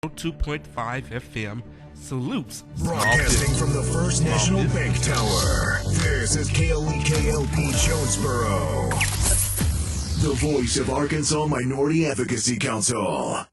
2.5 FM salutes broadcasting from the First National Bank Tower. This is KLEK-LP Jonesboro, the voice of Arkansas Minority Advocacy Council.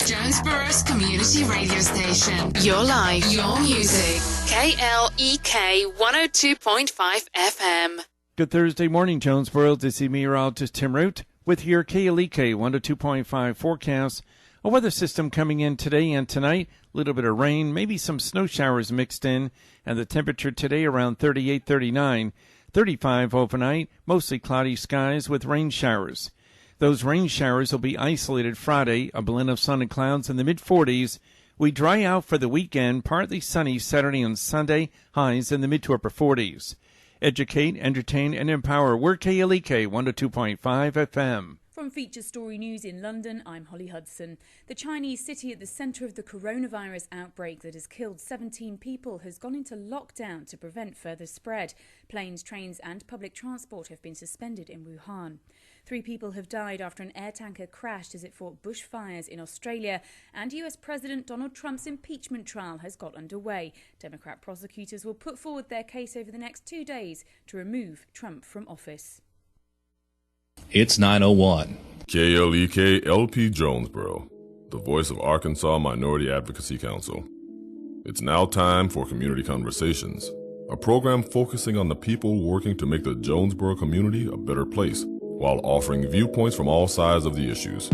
Jonesboro's community radio station. Your life, your music. KLEK 102.5 FM. Good Thursday morning, Jonesboro. This is meteorologist Tim Root with your KLEK 102.5 forecast. A weather system coming in today and tonight. A little bit of rain, maybe some snow showers mixed in. And the temperature today around 38, 39. 35 overnight, mostly cloudy skies with rain showers. Those rain showers will be isolated Friday, a blend of sun and clouds in the mid-40s. We dry out for the weekend, partly sunny Saturday and Sunday, highs in the mid to upper 40s. Educate, entertain, and empower. We're KLEK 102.5 FM. From Feature Story News in London, I'm Holly Hudson. The Chinese city at the centre of the coronavirus outbreak that has killed 17 people has gone into lockdown to prevent further spread. Planes, trains and public transport have been suspended in Wuhan. 3 people have died after an air tanker crashed as it fought bushfires in Australia, and US President Donald Trump's impeachment trial has got underway. Democrat prosecutors will put forward their case over the next 2 days to remove Trump from office. It's 9:01. KLEK LP Jonesboro, the voice of Arkansas Minority Advocacy Council. It's now time for Community Conversations, a program focusing on the people working to make the Jonesboro community a better place, while offering viewpoints from all sides of the issues.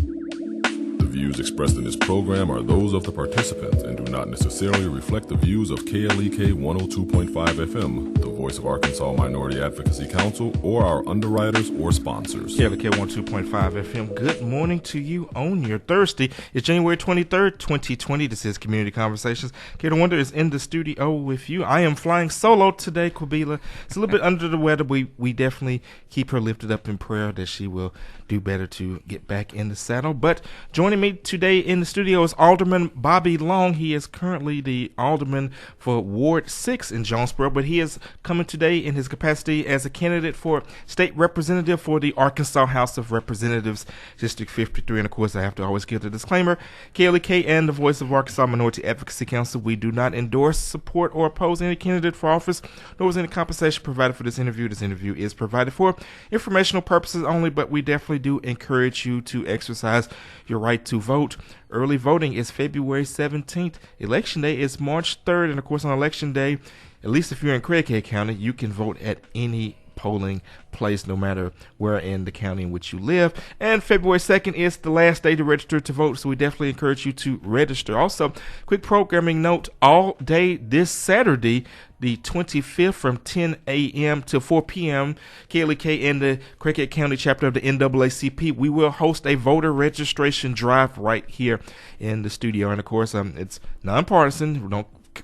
The views expressed in this program are those of the participants and do not necessarily reflect the views of KLEK 102.5 FM, the voice of Arkansas Minority Advocacy Council, or our underwriters or sponsors. KLEK 102.5 FM. Good morning to you on your Thursday. It's January 23rd, 2020. This is Community Conversations. Kato Wonder is in the studio with you. I am flying solo today, Quabila. It's a little bit under the weather. We definitely keep her lifted up in prayer that she will do better to get back in the saddle. But joining me today in the studio is Alderman Bobby Long. He is currently the alderman for Ward 6 in Jonesboro, but he is coming today in his capacity as a candidate for state representative for the Arkansas House of Representatives, District 53. And of course, I have to always give the disclaimer, KLEK and the voice of Arkansas Minority Advocacy Council, we do not endorse, support, or oppose any candidate for office, nor is any compensation provided for this interview. This interview is provided for informational purposes only, but we definitely do encourage you to exercise your right to vote. Early voting is February 17th. Election day is March 3rd. And of course, on election day, at least if you're in Craighead County, you can vote at any polling place, no matter where in the county in which you live. And February 2nd is the last day to register to vote, so we definitely encourage you to register. Also, quick programming note, all day this Saturday, the 25th, from 10 a.m. to 4 p.m., KLEK and the Craighead County chapter of the NAACP, we will host a voter registration drive right here in the studio. And of course, it's nonpartisan.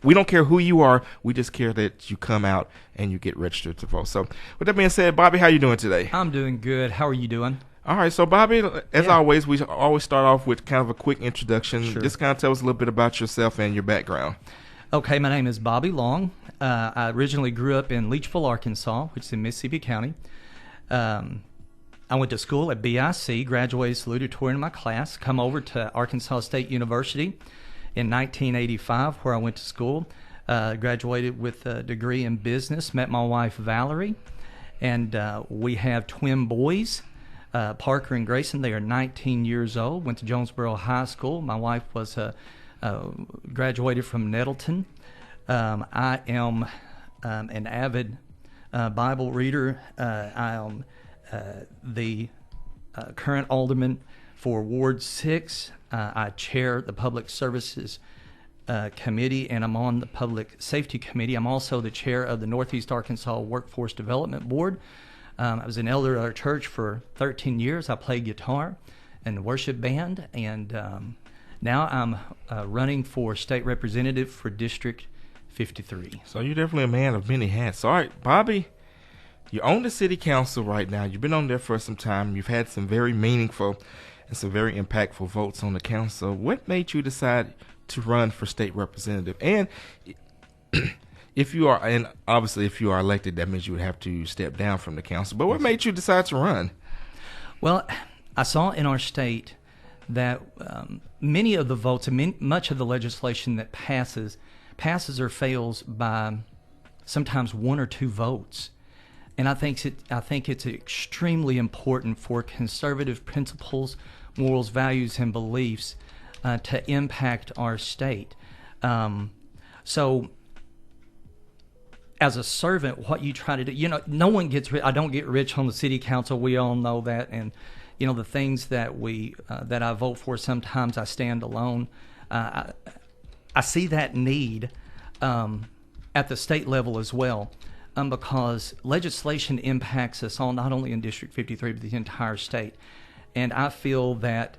We don't care who you are. We just care that you come out and you get registered to vote. So with that being said, Bobby, how you doing today? I'm doing good. How are you doing? All right. So, Bobby, as always, we always start off with kind of a quick introduction. Sure. Just kind of tell us a little bit about yourself and your background. Okay, my name is Bobby Long. I originally grew up in Leachville, Arkansas, which is in Mississippi County. I went to school at BIC, graduated salutatorian in my class, come over to Arkansas State University in 1985, where I went to school. Graduated with a degree in business, met my wife Valerie, and we have twin boys, Parker and Grayson. They are 19 years old, went to Jonesboro High School. My wife was graduated from Nettleton. I am an avid Bible reader. I am the current alderman for Ward 6. I chair the Public Services Committee, and I'm on the Public Safety Committee. I'm also the chair of the Northeast Arkansas Workforce Development Board. I was an elder at our church for 13 years. I played guitar in the worship band, and now I'm running for state representative for District 53. So you're definitely a man of many hats. All right, Bobby, you're on the city council right now. You've been on there for some time. You've had some very meaningful and some very impactful votes on the council. What made you decide to run for state representative? And if you are, and obviously if you are elected, that means you would have to step down from the council. But what made you decide to run? Well, I saw in our state that many of the votes and much of the legislation that passes or fails by sometimes 1 or 2 votes. And I think it's extremely important for conservative principles, morals, values, and beliefs to impact our state. So as a servant, what you try to do, no one gets rich. I don't get rich on the city council. We all know that. And, the things that that I vote for, sometimes I stand alone. I see that need at the state level as well, because legislation impacts us all, not only in District 53, but the entire state. And I feel that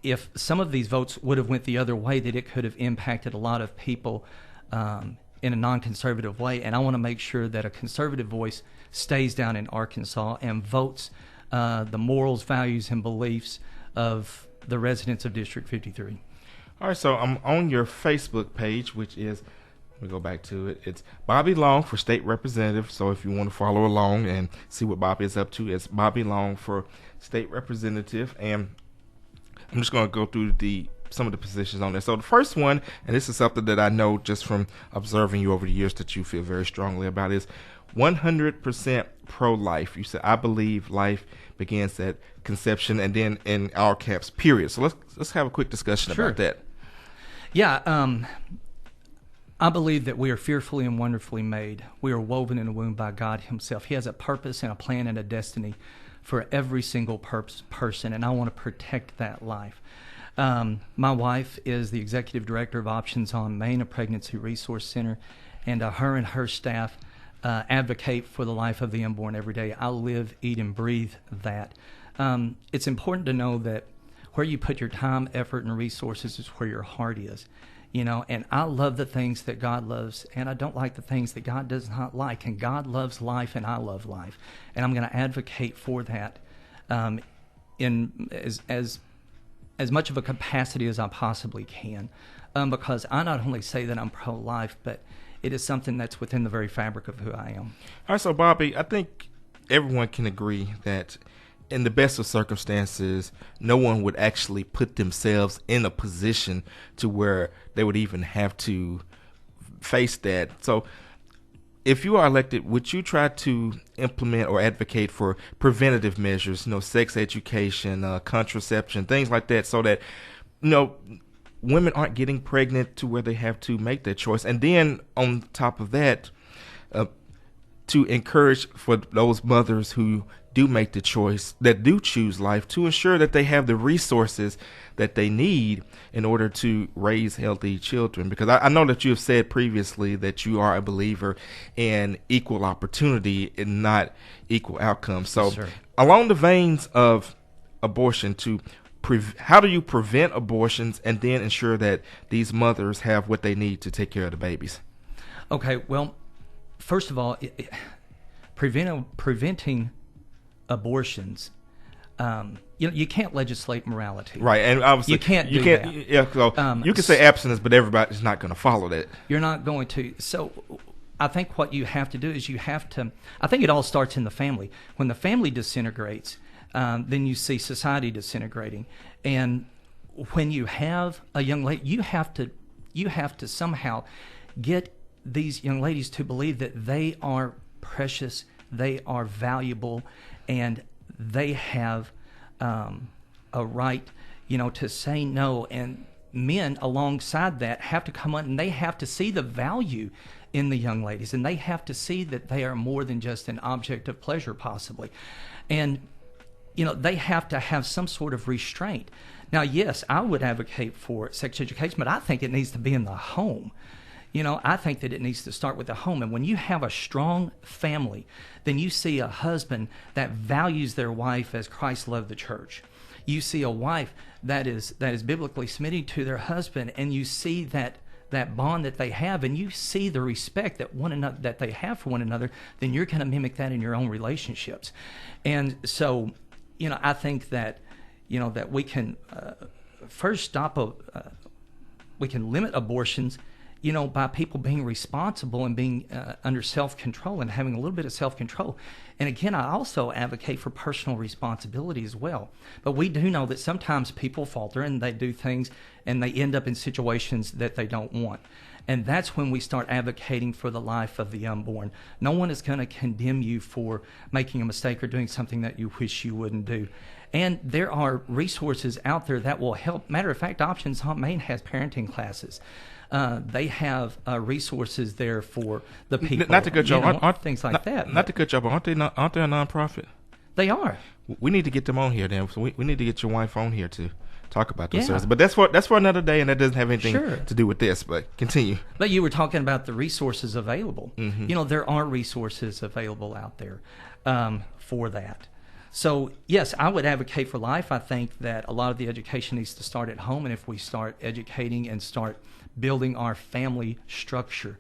if some of these votes would have went the other way, that it could have impacted a lot of people in a non-conservative way. And I want to make sure that a conservative voice stays down in Arkansas and votes the morals, values, and beliefs of the residents of District 53. All right, so I'm on your Facebook page, which is, let me go back to it. It's Bobby Long for State Representative. So if you want to follow along and see what Bobby is up to, it's Bobby Long for State Representative. And I'm just going to go through some of the positions on there. So the first one, and this is something that I know just from observing you over the years that you feel very strongly about, is 100% pro-life. You said, I believe life begins at conception, and then in all caps, period. So let's have a quick discussion about that. Yeah, I believe that we are fearfully and wonderfully made. We are woven in the womb by God himself. He has a purpose and a plan and a destiny for every single person, and I want to protect that life. My wife is the executive director of Options on Maine, a pregnancy resource center, and her and her staff advocate for the life of the unborn every day. I live, eat, and breathe that. It's important to know that where you put your time, effort, and resources is where your heart is. And I love the things that God loves, and I don't like the things that God does not like. And God loves life, and I love life, and I'm going to advocate for that in as much of a capacity as I possibly can, because I not only say that I'm pro-life, but it is something that's within the very fabric of who I am. All right, so Bobby, I think everyone can agree that in the best of circumstances, no one would actually put themselves in a position to where they would even have to face that. So if you are elected, would you try to implement or advocate for preventative measures, sex education, contraception, things like that, so that, women aren't getting pregnant to where they have to make that choice? And then on top of that, to encourage for those mothers who do make the choice, that do choose life, to ensure that they have the resources that they need in order to raise healthy children. Because I know that you have said previously that you are a believer in equal opportunity and not equal outcomes. So along the veins of abortion, how do you prevent abortions and then ensure that these mothers have what they need to take care of the babies? Okay, well, first of all, preventing abortions, you can't legislate morality, right? And obviously you can't do that. Yeah, so you can say abstinence, but everybody's not going to follow that. You're not going to. So I think what you have to do is I think it all starts in the family. When the family disintegrates, then you see society disintegrating. And when you have a young lady, you have to somehow get these young ladies to believe that they are precious, they are valuable, and they have a right, to say no. And men alongside that have to come on, and they have to see the value in the young ladies, and they have to see that they are more than just an object of pleasure, possibly. And they have to have some sort of restraint. Now, yes, I would advocate for sex education, but I think it needs to be in the home. I think that it needs to start with the home. And when you have a strong family, then you see a husband that values their wife as Christ loved the church. You see a wife that is biblically submitting to their husband, and you see that bond that they have, and you see the respect that they have for one another. Then you're going to mimic that in your own relationships. And so, I think that we can first we can limit abortions by people being responsible and being under self-control and having a little bit of self-control. And again, I also advocate for personal responsibility as well. But we do know that sometimes people falter and they do things and they end up in situations that they don't want. And that's when we start advocating for the life of the unborn. No one is going to condemn you for making a mistake or doing something that you wish you wouldn't do. And there are resources out there that will help. Matter of fact, Options on Main has parenting classes. They have resources there for the people. Not to cut you off, aren't things like that. Not to cut you off, aren't they a nonprofit? They are. We need to get them on here then. So we need to get your wife on here to talk about those Yeah. services. But that's for another day, and that doesn't have anything Sure. to do with this. But continue. But you were talking about the resources available. Mm-hmm. There are resources available out there for that. So, yes, I would advocate for life. I think that a lot of the education needs to start at home, and if we start educating and start building our family structure,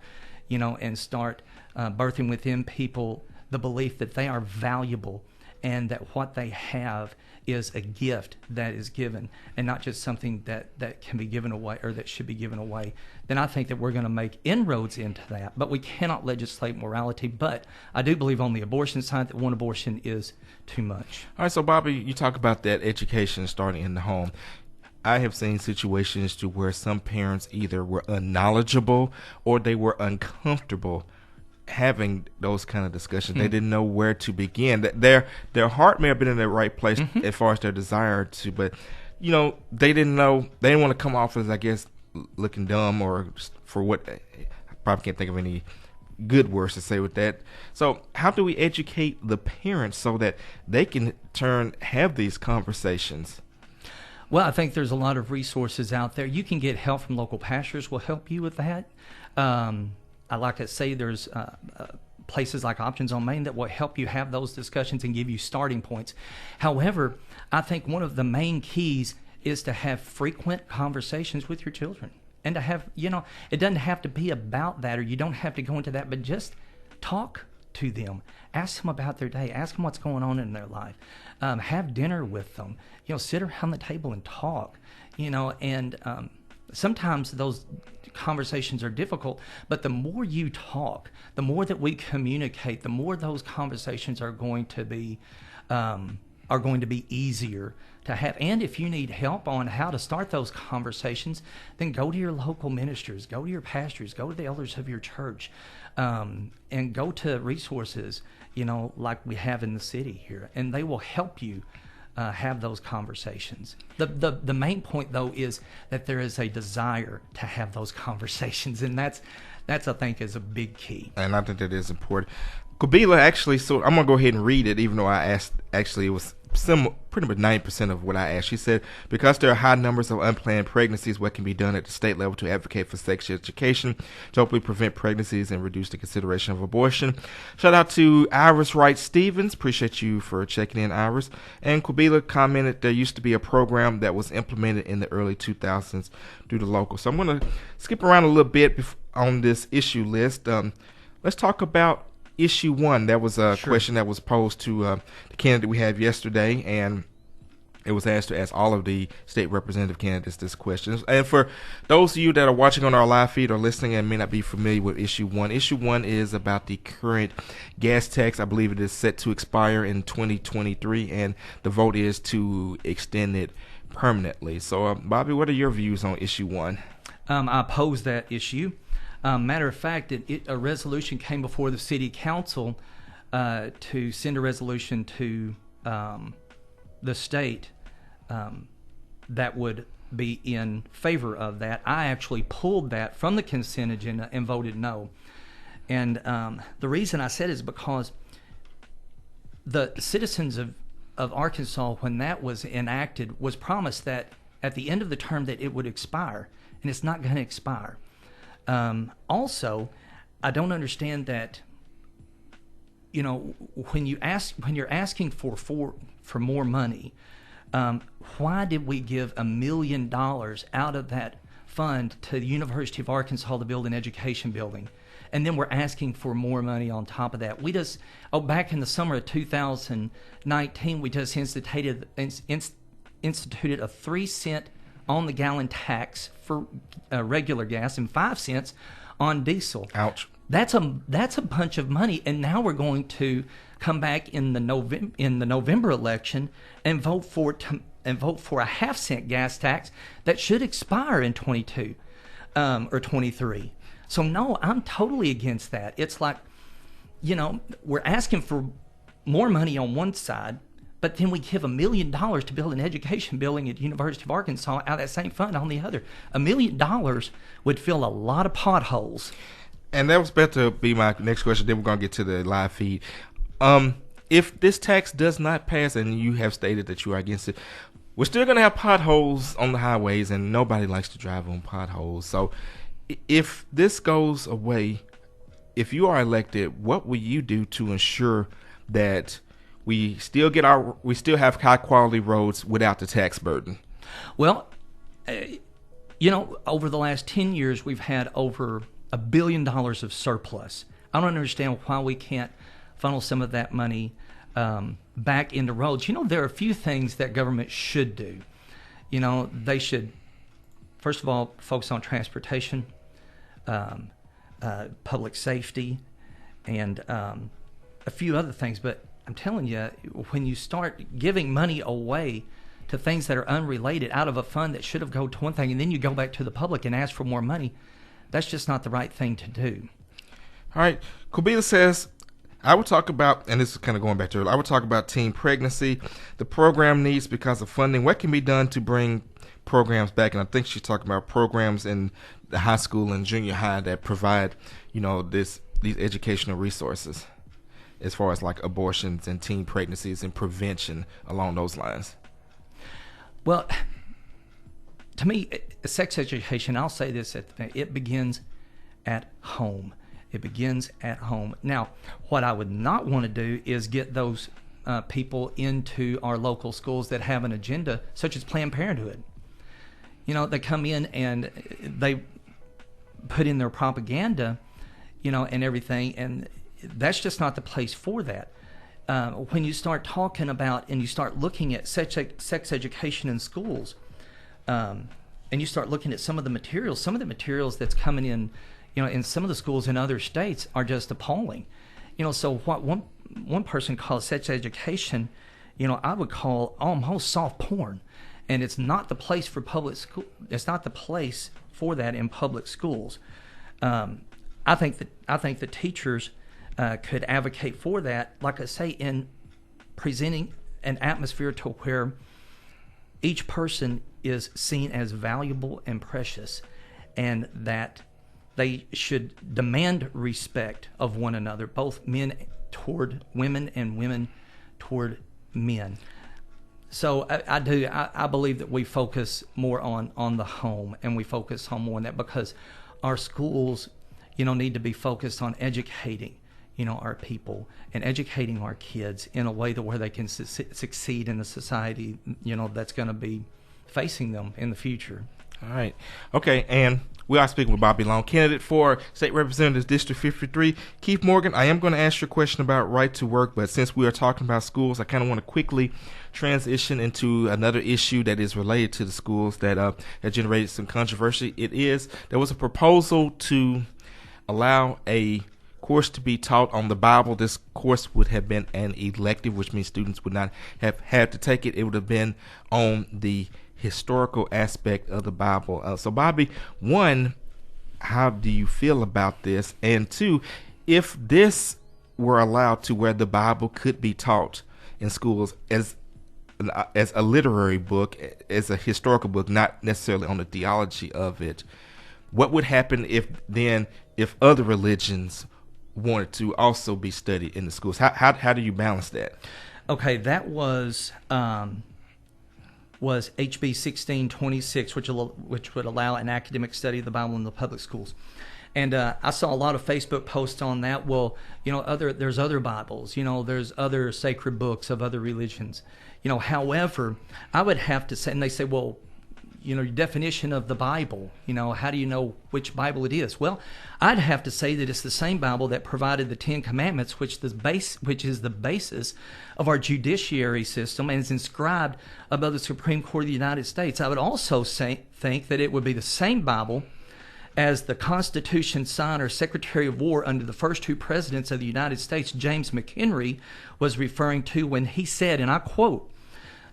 and start birthing within people the belief that they are valuable and that what they have is a gift that is given and not just something that can be given away or that should be given away, then I think that we're going to make inroads into that. But we cannot legislate morality. But I do believe on the abortion side that one abortion is too much. All right, so Bobby, you talk about that education starting in the home. I have seen situations to where some parents either were unknowledgeable or they were uncomfortable having those kind of discussions. They didn't know where to begin. Their heart may have been in the right place as far as their desire to, but they didn't know. They didn't want to come off as, I guess, looking dumb or for what. I probably can't think of any good words to say with that. So how do we educate the parents so that they can have these conversations? Well, I think there's a lot of resources out there. You can get help from local pastors will help you with that. I like to say there's places like Options on Main that will help you have those discussions and give you starting points. However, I think one of the main keys is to have frequent conversations with your children. And to have, it doesn't have to be about that, or you don't have to go into that, but just talk to them. Ask them about their day. Ask them what's going on in their life. Have dinner with them. Sit around the table and talk. And sometimes those conversations are difficult, but the more you talk, the more that we communicate, the more those conversations are going to be easier to have. And if you need help on how to start those conversations, then go to your local ministers, go to your pastors, go to the elders of your church, and go to resources, like we have in the city here, and they will help you have those conversations. The main point, though, is that there is a desire to have those conversations, and that's I think is a big key. And I think that is important. Kabila actually, so I'm going to go ahead and read it, even though I asked, actually it was pretty much 9% of what I asked. She said, because there are high numbers of unplanned pregnancies, what can be done at the state level to advocate for sex education to hopefully prevent pregnancies and reduce the consideration of abortion? Shout out to Iris Wright Stevens. Appreciate you for checking in, Iris. And Kabila commented there used to be a program that was implemented in the early 2000s through the local. So I'm going to skip around a little bit on this issue list. Let's talk about Issue 1. That was a question that was posed to the candidate we had yesterday, and it was asked to ask all of the state representative candidates this question. And for those of you that are watching on our live feed or listening and may not be familiar with Issue 1, Issue 1 is about the current gas tax. I believe it is set to expire in 2023, and the vote is to extend it permanently. So, Bobby, what are your views on Issue 1? I oppose that issue. Matter of fact, a resolution came before the city council to send a resolution to the state that would be in favor of that. I actually pulled that from the consent agenda and voted no. And the reason I said is because the citizens of Arkansas, when that was enacted, was promised that at the end of the term that it would expire, and it's not going to expire. Also, I don't understand that, when you're asking for more money, why did we give $1 million out of that fund to the University of Arkansas to build an education building? And then we're asking for more money on top of that. Back in the summer of 2019, we just instituted a 3-cent on the gallon tax for regular gas and 5 cents on diesel. Ouch. That's a bunch of money, and now we're going to come back in the November election and vote for a half-cent gas tax that should expire in 22 or 23. So no, I'm totally against that. It's like, we're asking for more money on one side, but then we give $1 million to build an education building at the University of Arkansas out of that same fund on the other. $1 million would fill a lot of potholes. And that was about to be my next question. Then we're going to get to the live feed. If this tax does not pass, and you have stated that you are against it, we're still going to have potholes on the highways, and nobody likes to drive on potholes. So if this goes away, if you are elected, what will you do to ensure that we still have high quality roads without the tax burden? Well, over the last 10 years, we've had over $1 billion of surplus. I don't understand why we can't funnel some of that money back into roads. There are a few things that government should do. They should, first of all, focus on transportation, public safety, and a few other things. But I'm telling you, when you start giving money away to things that are unrelated out of a fund that should have gone to one thing, and then you go back to the public and ask for more money, that's just not the right thing to do. All right. Kubila says, I would talk about, and this is kind of going back to it, I would talk about teen pregnancy, the program needs because of funding. What can be done to bring programs back? And I think she's talking about programs in the high school and junior high that provide, these educational resources as far as like abortions and teen pregnancies and prevention along those lines. Well, to me, sex education, I'll say this, it begins at home. It begins at home. Now, what I would not want to do is get those people into our local schools that have an agenda, such as Planned Parenthood. They come in and they put in their propaganda, and everything, and that's just not the place for that. When you start talking about and you start looking at sex education in schools, and you start looking at some of the materials that's coming in, in some of the schools in other states are just appalling. So what one person calls sex education, I would call almost soft porn, and it's not the place for public school. It's not the place for that in public schools. I think the teachers could advocate for that, like I say, in presenting an atmosphere to where each person is seen as valuable and precious, and that they should demand respect of one another, both men toward women and women toward men. So I believe that we focus more on the home, and we focus on more on that, because our schools, need to be focused on educating, our people and educating our kids in a way that where they can succeed in the society, that's going to be facing them in the future. All right. Okay, and we are speaking with Bobby Long, candidate for State Representative District 53. Keith Morgan, I am going to ask you a question about right to work, but since we are talking about schools, I kind of want to quickly transition into another issue that is related to the schools that has generated some controversy. There was a proposal to allow a course to be taught on the Bible. This course would have been an elective, which means students would not have had to take it. It would have been on the historical aspect of the Bible. So Bobby, one, how do you feel about this? And two, if this were allowed to where the Bible could be taught in schools as a literary book, as a historical book, not necessarily on the theology of it, what would happen if other religions wanted to also be studied in the schools? How do you balance that? Okay, that was HB 1626, which would allow an academic study of the Bible in the public schools. And I saw a lot of Facebook posts on that. Well, there's other Bibles, there's other sacred books of other religions. However, I would have to say, and they say, well, your definition of the Bible. How do you know which Bible it is? Well, I'd have to say that it's the same Bible that provided the Ten Commandments, which is the basis of our judiciary system and is inscribed above the Supreme Court of the United States. I would also think that it would be the same Bible as the Constitution signer, Secretary of War under the first two presidents of the United States, James McHenry, was referring to when he said, and I quote,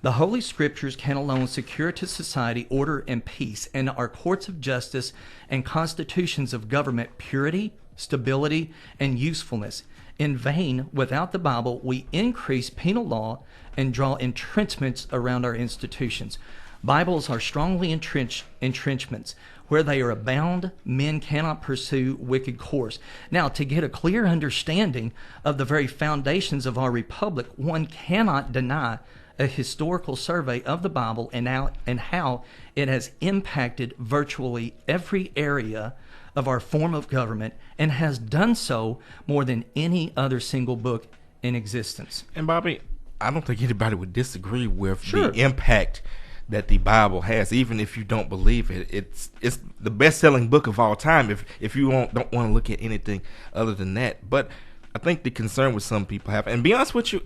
"The Holy Scriptures can alone secure to society order and peace, and our courts of justice and constitutions of government purity, stability, and usefulness. In vain, without the Bible, we increase penal law and draw entrenchments around our institutions. Bibles are strongly entrenchments. Where they are abound, men cannot pursue wicked course." Now, to get a clear understanding of the very foundations of our republic, one cannot deny a historical survey of the Bible and how it has impacted virtually every area of our form of government, and has done so more than any other single book in existence. And Bobby, I don't think anybody would disagree with the impact that the Bible has, even if you don't believe it. It's the best-selling book of all time if you don't want to look at anything other than that. But I think the concern with some people have, and to be honest with you,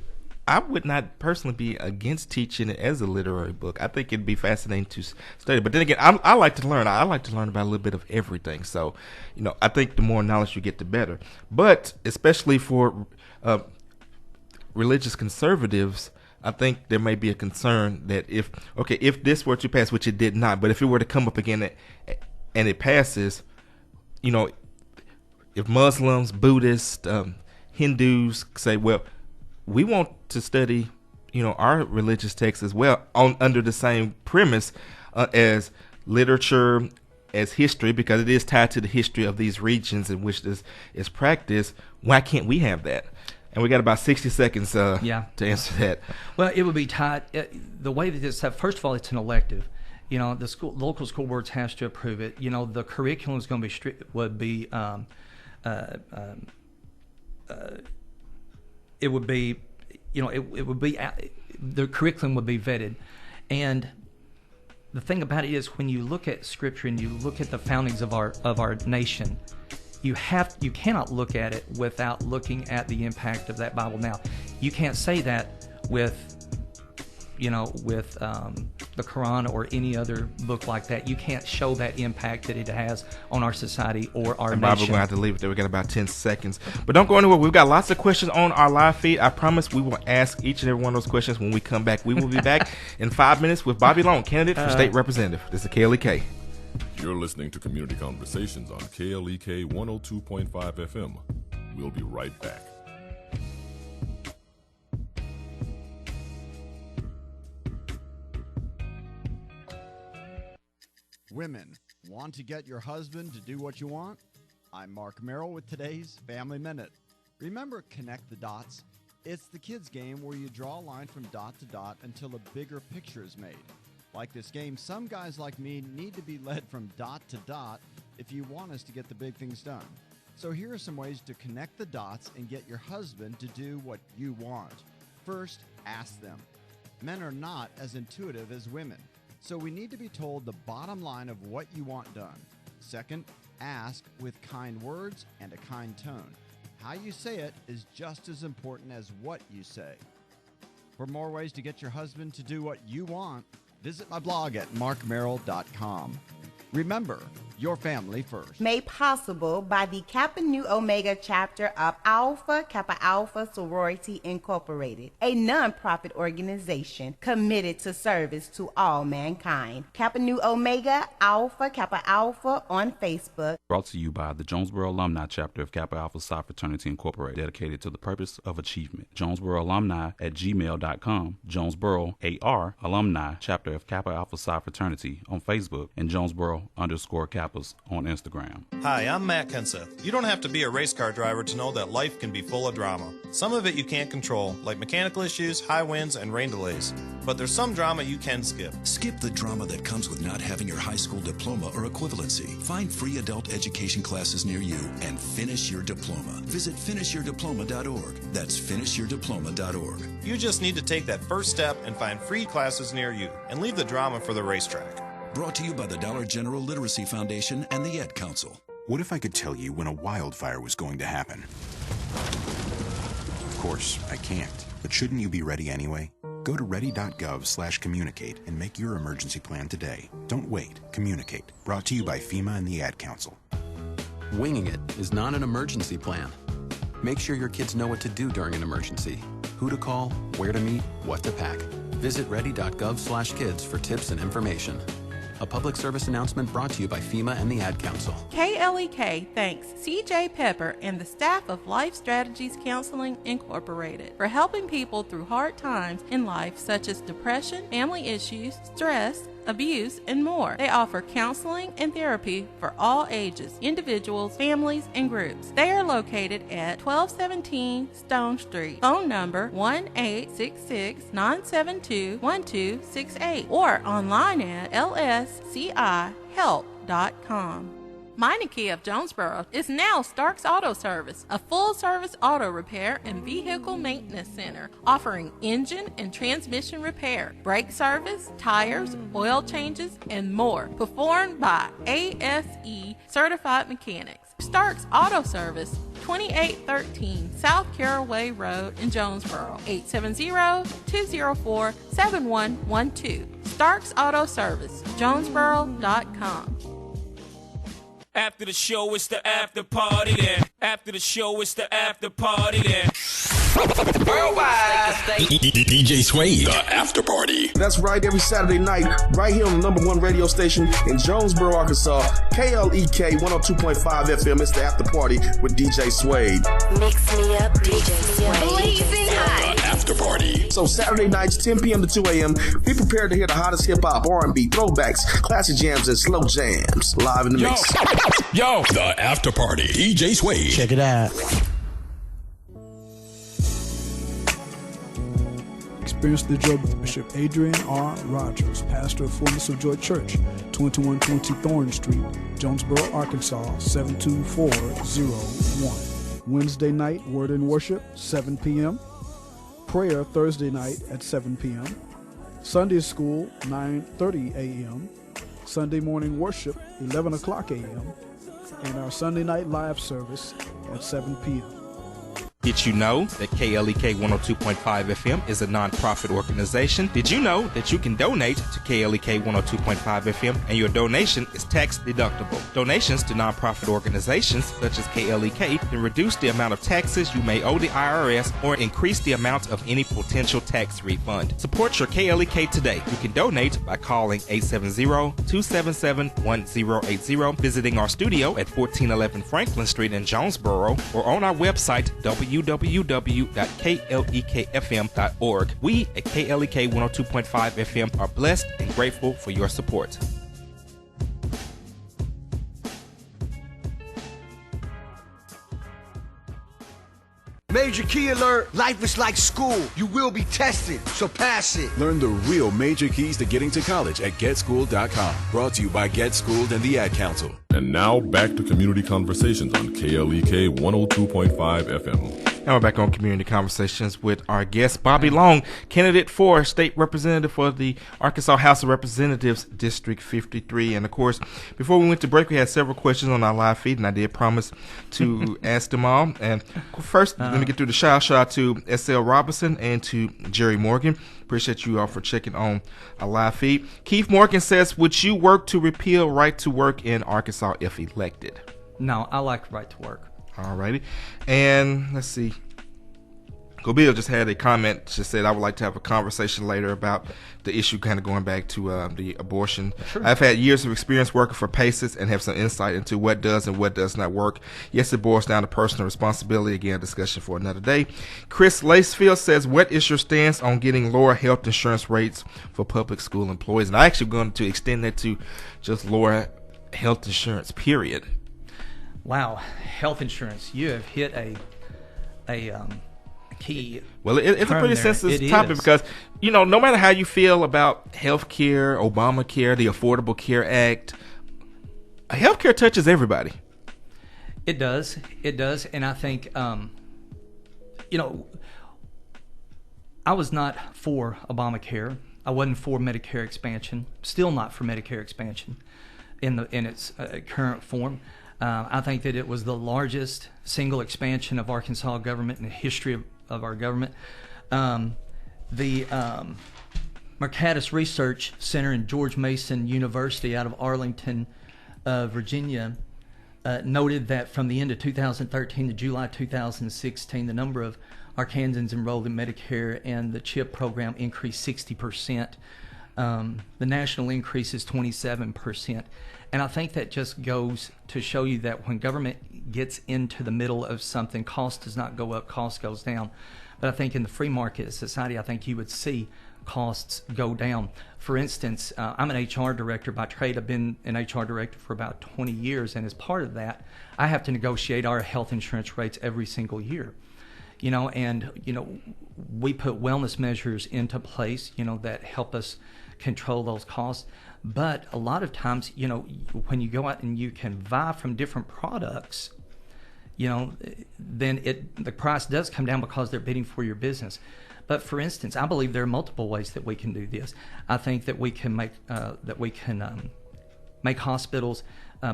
I would not personally be against teaching it as a literary book. I think it'd be fascinating to study. But then again, I like to learn. I like to learn about a little bit of everything. So, I think the more knowledge you get, the better. But especially for religious conservatives, I think there may be a concern that if this were to pass, which it did not, but if it were to come up again and it passes, if Muslims, Buddhists, Hindus say, well, we want to study, our religious texts as well under the same premise as literature, as history, because it is tied to the history of these regions in which this is practiced. Why can't we have that? And we got about 60 seconds to answer that. Well, it would be tied. The way that it's first of all, it's an elective. The local school boards has to approve it. The curriculum is going to be the curriculum would be vetted. And the thing about it is, when you look at Scripture and you look at the foundings of our nation, you cannot look at it without looking at the impact of that Bible. Now, you can't say that with the Quran or any other book like that. You can't show that impact that it has on our society or our nation. Bob, we're going to have to leave it there. We got about 10 seconds. But don't go anywhere. We've got lots of questions on our live feed. I promise we will ask each and every one of those questions when we come back. We will be back in 5 minutes with Bobby Long, candidate for state representative. This is KLEK. You're listening to Community Conversations on KLEK 102.5 FM. We'll be right back. Women, want to get your husband to do what you want? I'm Mark Merrill with today's Family Minute. Remember Connect the Dots? It's the kids' game where you draw a line from dot to dot until a bigger picture is made. Like this game, some guys like me need to be led from dot to dot if you want us to get the big things done. So here are some ways to connect the dots and get your husband to do what you want. First, ask them. Men are not as intuitive as women, so we need to be told the bottom line of what you want done. Second, ask with kind words and a kind tone. How you say it is just as important as what you say. For more ways to get your husband to do what you want, visit my blog at markmerrill.com. Remember, your family first. Made possible by the Kappa Nu Omega chapter of Alpha Kappa Alpha Sorority Incorporated, a non-profit organization committed to service to all mankind. Kappa Nu Omega Alpha Kappa Alpha on Facebook. Brought to you by the Jonesboro Alumni Chapter of Kappa Alpha Psi Fraternity Incorporated, dedicated to the purpose of achievement. Jonesboro Alumni at gmail.com, Jonesboro AR Alumni Chapter of Kappa Alpha Psi Fraternity on Facebook, and Jonesboro_Kappas on Instagram. Hi, I'm Matt Kenseth. You don't have to be a race car driver to know that life can be full of drama. Some of it you can't control, like mechanical issues, high winds, and rain delays. But there's some drama you can skip. Skip the drama that comes with not having your high school diploma or equivalency. Find free adult education classes near you and finish your diploma. Visit finishyourdiploma.org. That's finishyourdiploma.org. You just need to take that first step and find free classes near you, and leave the drama for the racetrack. Brought to you by the Dollar General Literacy Foundation and the Ed Council. What if I could tell you when a wildfire was going to happen? Of course, I can't. But shouldn't you be ready anyway? Go to ready.gov/communicate and make your emergency plan today. Don't wait. Communicate. Brought to you by FEMA and the Ad Council. Winging it is not an emergency plan. Make sure your kids know what to do during an emergency. Who to call, where to meet, what to pack. Visit ready.gov/kids for tips and information. A public service announcement brought to you by FEMA and the Ad Council. KLEK thanks CJ Pepper and the staff of Life Strategies Counseling Incorporated for helping people through hard times in life such as depression, family issues, stress, abuse, and more. They offer counseling and therapy for all ages, individuals, families, and groups. They are located at 1217 Stone Street. Phone number 1-866-972-1268 or online at lscihelp.com. Meineke of Jonesboro is now Starks Auto Service, a full-service auto repair and vehicle maintenance center offering engine and transmission repair, brake service, tires, oil changes, and more, performed by ASE certified mechanics. Starks Auto Service, 2813 South Caraway Road in Jonesboro, 870-204-7112. Starks Auto Service, Jonesboro.com. After the show, it's the after party then. After the show, it's the after party then. DJ Suede, the after party. That's right, every Saturday night, right here on the #1 radio station in Jonesboro, Arkansas, KLEK 102.5 FM. It's the after party with DJ Suede. Mix me up, DJ Suede. Blazing hot. The after party. So Saturday nights, 10 p.m. to 2 a.m. Be prepared to hear the hottest hip hop, R&B, throwbacks, classic jams, and slow jams live in the mix. Yo, the after party. DJ Suede. Check it out. Experience the joy with Bishop Adrian R. Rogers, pastor of Fullness of Joy Church, 2120 Thorn Street, Jonesboro, Arkansas, 72401. Wednesday night, Word and Worship, 7 p.m. Prayer Thursday night at 7 p.m. Sunday School, 9:30 a.m. Sunday morning worship, 11 o'clock a.m. And our Sunday night live service at 7 p.m. Did you know that KLEK 102.5 FM is a non-profit organization? Did you know that you can donate to KLEK 102.5 FM and your donation is tax deductible? Donations to non-profit organizations such as KLEK can reduce the amount of taxes you may owe the IRS or increase the amount of any potential tax refund. Support your KLEK today. You can donate by calling 870-277-1080, visiting our studio at 1411 Franklin Street in Jonesboro, or on our website, www.klekfm.org. We at KLEK 102.5 FM are blessed and grateful for your support. Major key alert. Life is like school. You will be tested, so pass it. Learn the real major keys to getting to college at GetSchooled.com. Brought to you by GetSchooled and the Ad Council. And now back to Community Conversations on KLEK 102.5 FM. Now we're back on Community Conversations with our guest, Bobby Long, candidate for State Representative for the Arkansas House of Representatives, District 53. And, of course, before we went to break, we had several questions on our live feed, and I did promise to ask them all. And first, let me get through the shout to S.L. Robinson and to Jerry Morgan. Appreciate you all for checking on our live feed. Keith Morgan says, would you work to repeal right to work in Arkansas if elected? No, I like right to work. Alrighty. And let's see. Gobil just had a comment. She said, I would like to have a conversation later about the issue kind of going back to the abortion. Sure. I've had years of experience working for PACES and have some insight into what does and what does not work. Yes, it boils down to personal responsibility. Again, discussion for another day. Chris Lacefield says, what is your stance on getting lower health insurance rates for public school employees? And I'm actually going to extend that to just lower health insurance, period. Wow, health insurance. You have hit a key. Well, it's a pretty sensitive topic because, you know, no matter how you feel about health care, Obamacare, the Affordable Care Act, health care touches everybody. It does. It does. And I think, you know, I was not for Obamacare. I wasn't for Medicare expansion. Still not for Medicare expansion in its current form. I think that it was the largest single expansion of Arkansas government in the history of our government. The Mercatus Research Center and George Mason University out of Arlington, Virginia, noted that from the end of 2013 to July 2016, the number of Arkansans enrolled in Medicare and the CHIP program increased 60%. The national increase is 27%. And I think that just goes to show you that when government gets into the middle of something, cost does not go up, cost goes down. But I think in the free market society, I think you would see costs go down. For instance, I'm an HR director by trade. I've been an HR director for about 20 years, and as part of that, I have to negotiate our health insurance rates every single year. And we put wellness measures into place, that help us control those costs. But a lot of times, when you go out and you can buy from different products, then the price does come down because they're bidding for your business. But for instance, I believe there are multiple ways that we can do this. I think that we can make hospitals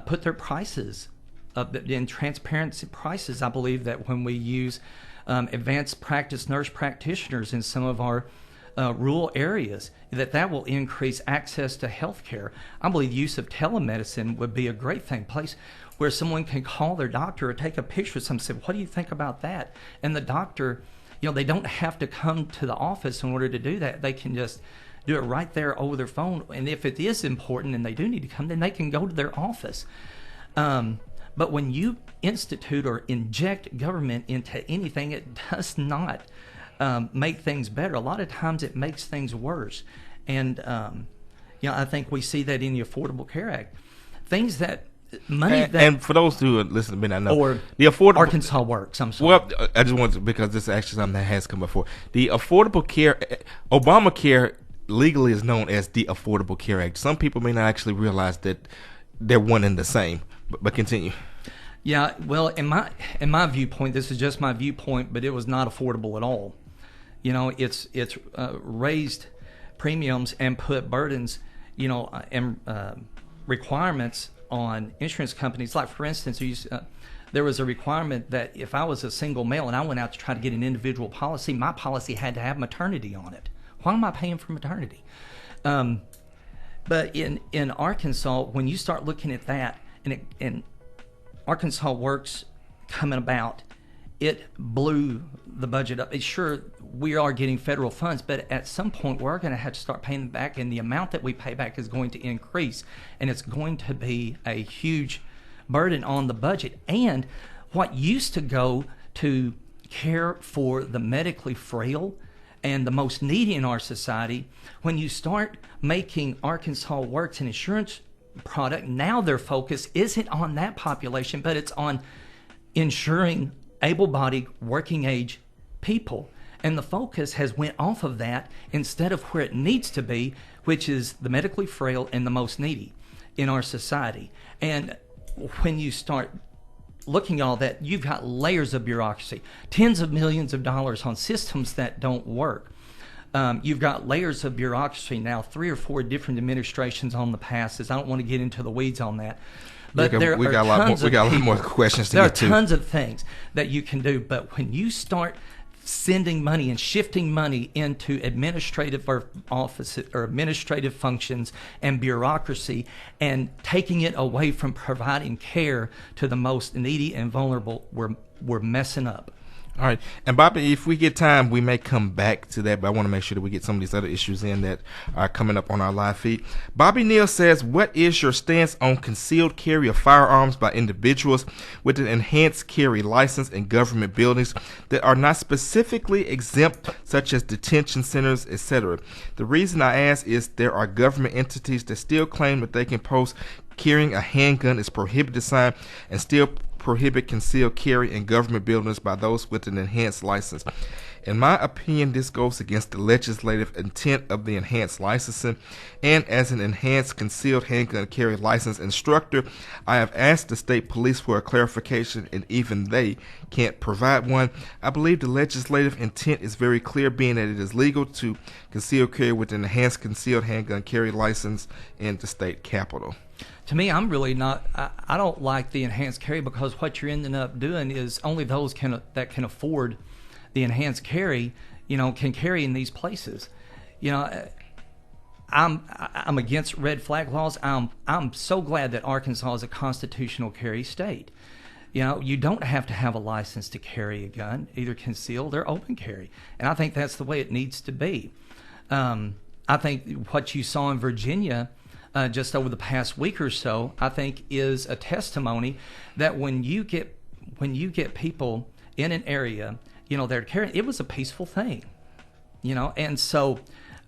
put their prices up in transparency prices. I believe that when we use advanced practice nurse practitioners in some of our rural areas, that will increase access to health care. I believe use of telemedicine would be a great thing, place where someone can call their doctor or take a picture of someone and say, what do you think about that? And the doctor, they don't have to come to the office in order to do that. They can just do it right there over their phone. And if it is important and they do need to come, then they can go to their office. But when you institute or inject government into anything, it does not make things better. A lot of times it makes things worse. And, I think we see that in the Affordable Care Act. Things that and for those who listen to me, I know or the Affordable Arkansas Works. I'm sorry. Well, I just want to, because this is actually something that has come before. The Affordable Care, Obamacare legally is known as the Affordable Care Act. Some people may not actually realize that they're one and the same. But continue. Yeah, well, in my viewpoint, this is just my viewpoint, but it was not affordable at all. It's raised premiums and put burdens, and requirements on insurance companies. Like, for instance, there was a requirement that if I was a single male and I went out to try to get an individual policy, my policy had to have maternity on it. Why am I paying for maternity? But in Arkansas, when you start looking at that, and Arkansas Works coming about, it blew the budget up. It's sure we are getting federal funds, but at some point we're going to have to start paying them back, and the amount that we pay back is going to increase, and it's going to be a huge burden on the budget. And what used to go to care for the medically frail and the most needy in our society, when you start making Arkansas Works an insurance product, now their focus isn't on that population, but it's on insuring able-bodied, working-age people. And the focus has went off of that instead of where it needs to be, which is the medically frail and the most needy in our society. And when you start looking at all that, you've got layers of bureaucracy, tens of millions of dollars on systems that don't work. You've got layers of bureaucracy now, 3 or 4 different administrations on the passes. I don't want to get into the weeds on that. But we got a lot more questions to get to. There are tons of things that you can do, but when you start sending money and shifting money into administrative offices or administrative functions and bureaucracy and taking it away from providing care to the most needy and vulnerable, we're messing up. All right. And Bobby, if we get time, we may come back to that, but I want to make sure that we get some of these other issues in that are coming up on our live feed. Bobby Neal says, what is your stance on concealed carry of firearms by individuals with an enhanced carry license in government buildings that are not specifically exempt, such as detention centers, etc.? The reason I ask is there are government entities that still claim that they can post carrying a handgun is prohibited sign and still prohibit concealed carry in government buildings by those with an enhanced license. In my opinion, this goes against the legislative intent of the enhanced licensing, and as an enhanced concealed handgun carry license instructor, I have asked the state police for a clarification, and even they can't provide one. I believe the legislative intent is very clear, being that it is legal to conceal carry with an enhanced concealed handgun carry license in the state capitol. To me, I'm really not. I don't like the enhanced carry, because what you're ending up doing is only those that can afford the enhanced carry, can carry in these places. I'm against red flag laws. I'm so glad that Arkansas is a constitutional carry state. You don't have to have a license to carry a gun, either concealed or open carry, and I think that's the way it needs to be. I think what you saw in Virginia just over the past week or so, I think, is a testimony that when you get people in an area, they're carrying, it was a peaceful thing, and so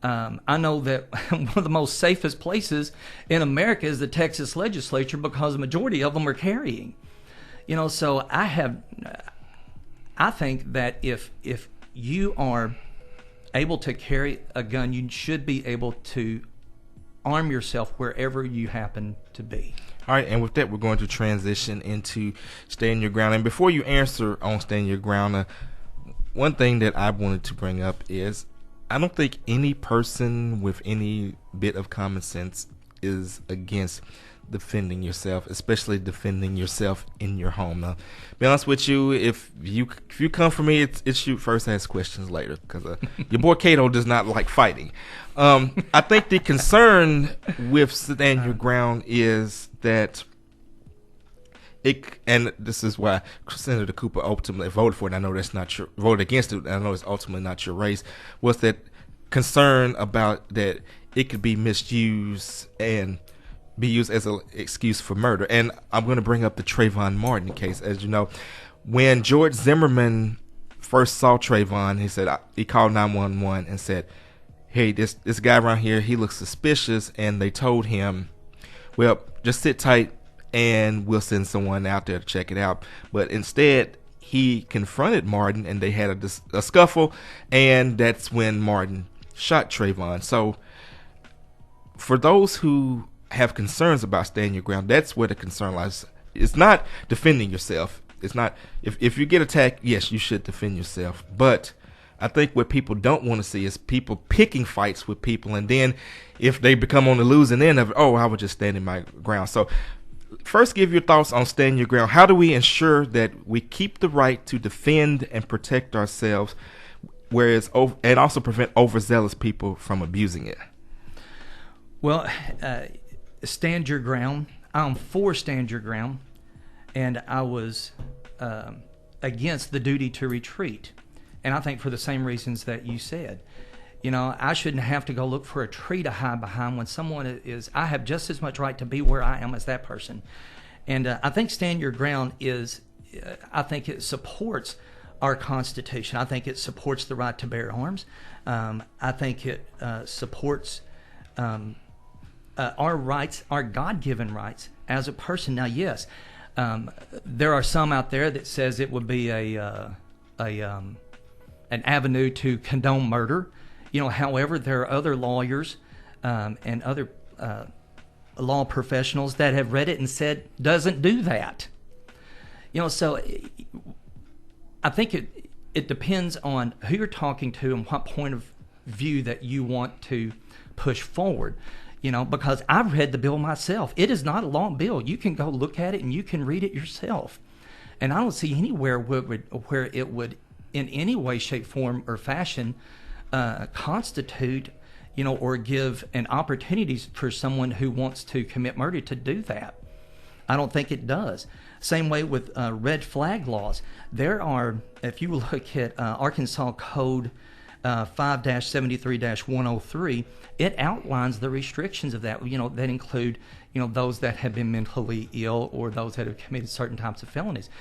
I know that one of the most safest places in America is the Texas legislature, because the majority of them are carrying, so I think that if you are able to carry a gun, you should be able to arm yourself wherever you happen to be. All right, and with that, we're going to transition into Stand Your Ground. And before you answer on Stand Your Ground, one thing that I wanted to bring up is I don't think any person with any bit of common sense is against defending yourself, especially defending yourself in your home. Now, be honest with you, if you come for me, it's shoot first, ask questions later, because your boy Cato does not like fighting. I think the concern with Stand Your Ground is that and this is why Senator Cooper ultimately voted for it. I know that's not your voted against it. I know it's ultimately not your race. Was that concern about that it could be misused and be used as an excuse for murder? And I'm going to bring up the Trayvon Martin case. As you know, when George Zimmerman first saw Trayvon, he called 911 and said, "Hey, this guy around here, he looks suspicious." And they told him, "Well, just sit tight and we'll send someone out there to check it out." But instead, he confronted Martin, and they had a scuffle, and that's when Martin shot Trayvon. So for those who have concerns about Stand Your Ground, that's where the concern lies. It's not defending yourself. It's not, if you get attacked, yes, you should defend yourself. But I think what people don't want to see is people picking fights with people, and then if they become on the losing end of it, I was just standing my ground. So first, give your thoughts on Stand Your Ground. How do we ensure that we keep the right to defend and protect ourselves, and also prevent overzealous people from abusing it? Well, Stand Your Ground. I'm for Stand Your Ground, and I was against the duty to retreat. And I think for the same reasons that you said. I shouldn't have to go look for a tree to hide behind when someone is. I have just as much right to be where I am as that person. And I think Stand Your Ground is, I think it supports our Constitution. I think it supports the right to bear arms. I think it supports our rights, our God-given rights as a person. Now, yes, there are some out there that says it would be an avenue to condone murder. However, there are other lawyers and other law professionals that have read it and said doesn't do that. So I think it depends on who you're talking to and what point of view that you want to push forward. Because I've read the bill myself. It is not a long bill. You can go look at it and you can read it yourself. And I don't see anywhere where it would in any way, shape, form, or fashion constitute, or give an opportunity for someone who wants to commit murder to do that. I don't think it does. Same way with red flag laws. There are, if you look at Arkansas Code 5-73-103, it outlines the restrictions of that, that include, those that have been mentally ill or those that have committed certain types of felonies.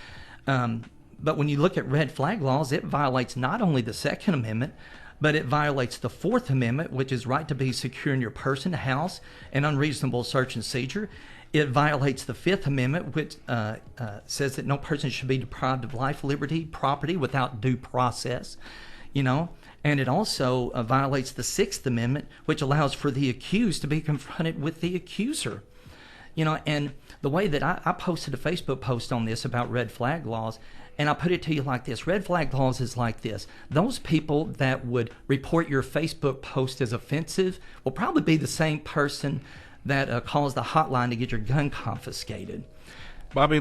But when you look at red flag laws, it violates not only the Second Amendment, but it violates the Fourth Amendment, which is right to be secure in your person, house, and unreasonable search and seizure. It violates the Fifth Amendment, which says that no person should be deprived of life, liberty, property without due process, And it also violates the Sixth Amendment, which allows for the accused to be confronted with the accuser. And the way that I posted a Facebook post on this about red flag laws, and I put it to you like this. Red flag laws is like this. Those people that would report your Facebook post as offensive will probably be the same person that calls the hotline to get your gun confiscated. Bobby,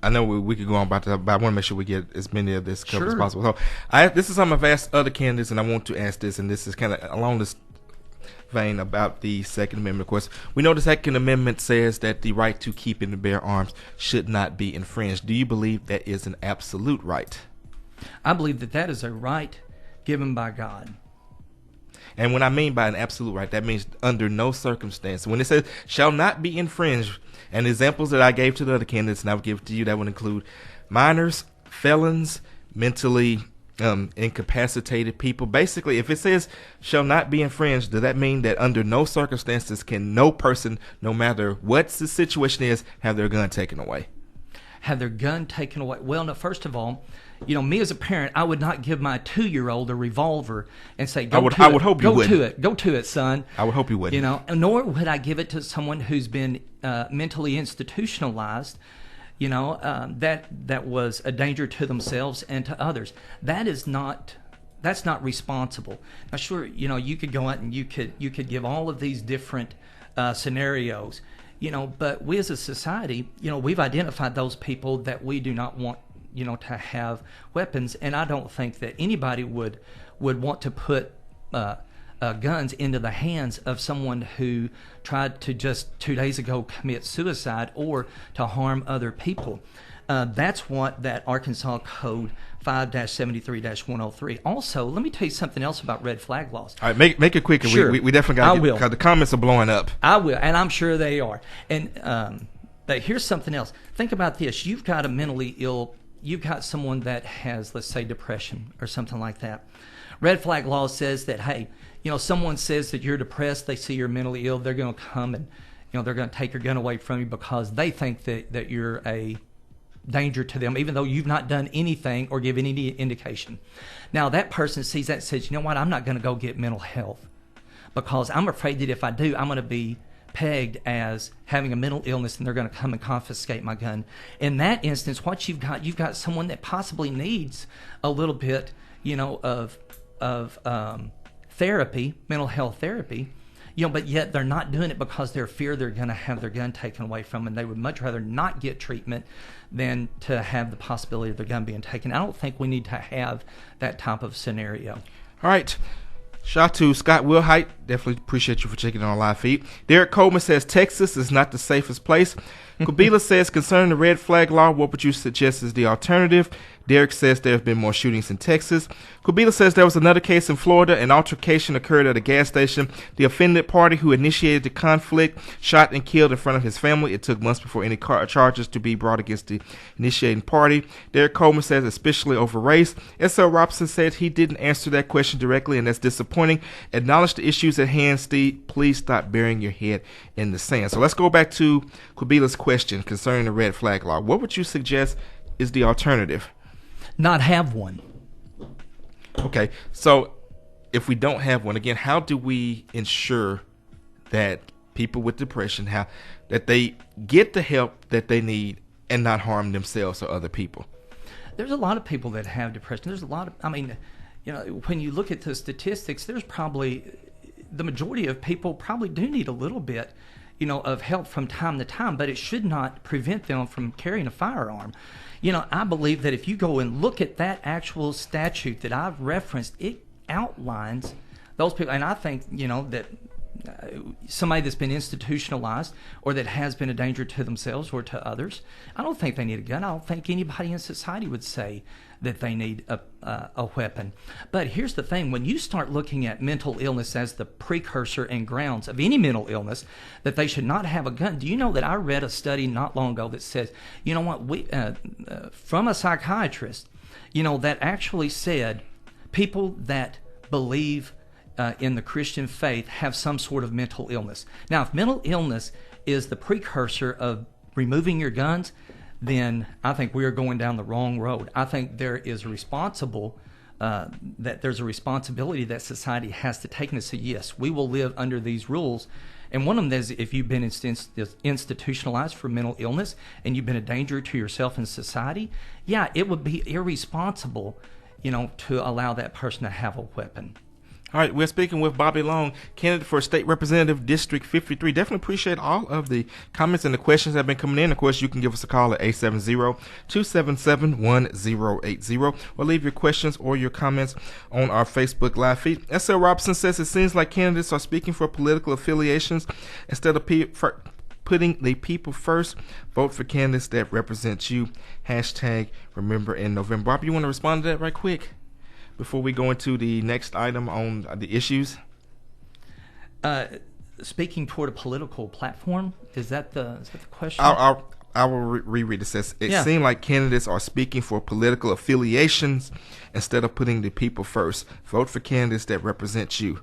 I know we could go on about that, but I want to make sure we get as many of this covered as possible. So this is something I've asked other candidates, and I want to ask this, and this is kind of along this vein about the Second Amendment. Of course, we know the Second Amendment says that the right to keep and bear arms should not be infringed. Do you believe that is an absolute right? I believe that is a right given by God. And when I mean by an absolute right, that means under no circumstance. When it says shall not be infringed, and the examples that I gave to the other candidates and I would give to you, that would include minors, felons, mentally incapacitated people. Basically, if it says shall not be infringed, does that mean that under no circumstances can no person, no matter what the situation is, have their gun taken away? Have their gun taken away? Well, no, first of all, me as a parent, I would not give my 2-year-old a revolver and say, I would hope you wouldn't. Go to it, son. I would hope you wouldn't. Nor would I give it to someone who's been mentally institutionalized, that was a danger to themselves and to others. That's not responsible. Now, sure, you could go out and you could give all of these different scenarios, but we as a society, we've identified those people that we do not want, to have weapons, and I don't think that anybody would want to put guns into the hands of someone who tried to just 2 days ago commit suicide or to harm other people. That's what that Arkansas Code 5-73-103. Also, let me tell you something else about red flag laws. All right, make it quicker. Sure. We definitely got to, because the comments are blowing up. I will, and I'm sure they are. And but here's something else. Think about this. You've got a mentally ill, you've got someone that has, let's say, depression or something like that. Red flag law says that, hey, someone says that you're depressed, they see you're mentally ill, they're going to come and, they're going to take your gun away from you because they think that you're a danger to them, even though you've not done anything or given any indication. Now, that person sees that and says, I'm not going to go get mental health because I'm afraid that if I do, I'm going to be pegged as having a mental illness and they're going to come and confiscate my gun. In that instance, what you've got someone that possibly needs a little bit, of therapy, mental health therapy, but yet they're not doing it because they're fear they're going to have their gun taken away from them, and they would much rather not get treatment than to have the possibility of their gun being taken. I don't think we need to have that type of scenario. All right. Shout out to Scott Wilhite. Definitely appreciate you for checking on our live feed. Derek Coleman says Texas is not the safest place. Kabila says concerning the red flag law, what would you suggest is the alternative? Derek says there have been more shootings in Texas. Kabila says there was another case in Florida. An altercation occurred at a gas station. The offended party who initiated the conflict shot and killed in front of his family. It took months before any charges to be brought against the initiating party. Derek Coleman says especially over race. S.L. Robinson said he didn't answer that question directly, and that's disappointing. Acknowledge the issues at hand, Steve. Please stop burying your head in the sand. So let's go back to Kabila's question concerning the red flag law. What would you suggest is the alternative? Not have one. Okay, so if we don't have one, again, how do we ensure that people with depression, that they get the help that they need and not harm themselves or other people? There's a lot of people that have depression. There's a lot of, when you look at the statistics, there's probably, the majority of people probably do need a little bit, of help from time to time, but it should not prevent them from carrying a firearm. I believe that if you go and look at that actual statute that I've referenced, it outlines those people. And I think, that somebody that's been institutionalized or that has been a danger to themselves or to others, I don't think they need a gun. I don't think anybody in society would say that they need a weapon. But here's the thing. When you start looking at mental illness as the precursor and grounds of any mental illness, that they should not have a gun. Do you know that I read a study not long ago that says, from a psychiatrist, that actually said people that believe in the Christian faith have some sort of mental illness. Now, if mental illness is the precursor of removing your guns, then I think we are going down the wrong road. I think there is that there's a responsibility that society has to take and say, yes, we will live under these rules. And one of them is if you've been institutionalized for mental illness and you've been a danger to yourself and society, yeah, it would be irresponsible, to allow that person to have a weapon. All right, we're speaking with Bobby Long, candidate for State Representative District 53. Definitely appreciate all of the comments and the questions that have been coming in. Of course, you can give us a call at 870-277-1080 or leave your questions or your comments on our Facebook Live feed. S.L. Robinson says it seems like candidates are speaking for political affiliations instead of putting the people first. Vote for candidates that represent you. Hashtag remember in November. Bob, you want to respond to that right quick before we go into the next item on the issues? Speaking toward a political platform, is that the question? I will reread it. It says, it seems like candidates are speaking for political affiliations instead of putting the people first. Vote for candidates that represent you.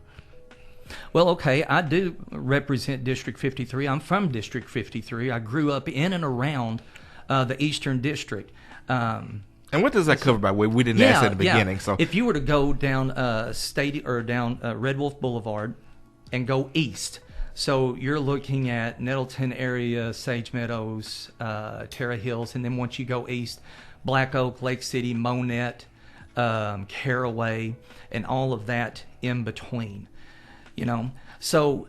Well, okay, I do represent District 53. I'm from District 53. I grew up in and around the Eastern District. And what does that cover, by the way? We didn't ask at the beginning. So, if you were to go down down Red Wolf Boulevard and go east, so you're looking at Nettleton area, Sage Meadows, Terra Hills, and then once you go east, Black Oak, Lake City, Monette, Caraway, and all of that in between. So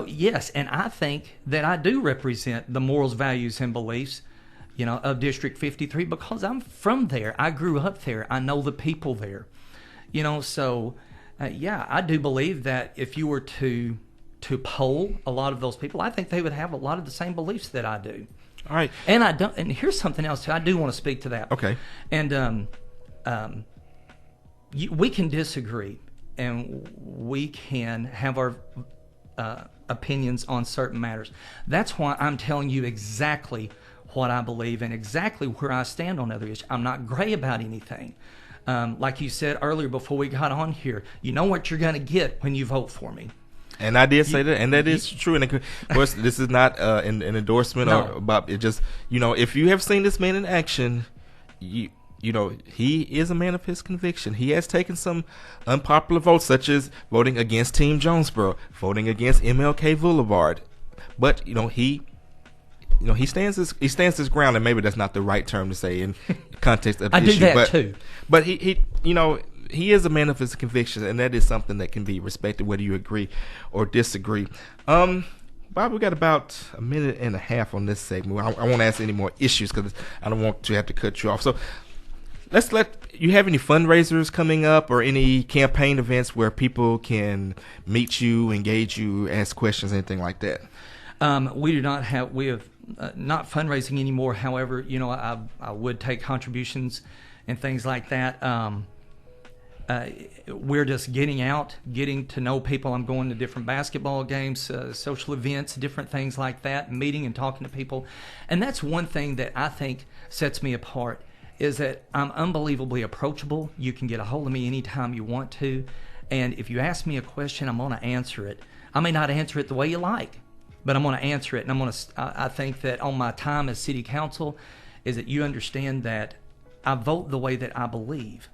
yes, and I think that I do represent the morals, values, and beliefs of District 53 because I'm from there. I grew up there. I know the people there. So I do believe that if you were to poll a lot of those people, I think they would have a lot of the same beliefs that I do. All right. And and here's something else too. I do want to speak to that. Okay. And we can disagree and we can have our opinions on certain matters. That's why I'm telling you exactly what I believe and exactly where I stand on other issues. I'm not gray about anything. Like you said earlier before we got on here, you know what you're going to get when you vote for me. And I did say that, and that is true. And of course, this is not an endorsement or about it. Just if you have seen this man in action, he is a man of his conviction. He has taken some unpopular votes, such as voting against Team Jonesboro, voting against MLK Boulevard. But he stands his ground, and maybe that's not the right term to say in context of the issue. I do that too. But he is a man of his convictions, and that is something that can be respected, whether you agree or disagree. Bob, we got about a minute and a half on this segment. I won't ask any more issues because I don't want to have to cut you off. So you have any fundraisers coming up or any campaign events where people can meet you, engage you, ask questions, anything like that? We have not fundraising anymore. However, I would take contributions and things like that. We're just getting out, getting to know people. I'm going to different basketball games, social events, different things like that, meeting and talking to people. And that's one thing that I think sets me apart, is that I'm unbelievably approachable. You can get a hold of me anytime you want to. And if you ask me a question, I'm going to answer it. I may not answer it the way you like, but I'm going to answer it. And I think that on my time as city council is that you understand that I vote the way that I believe,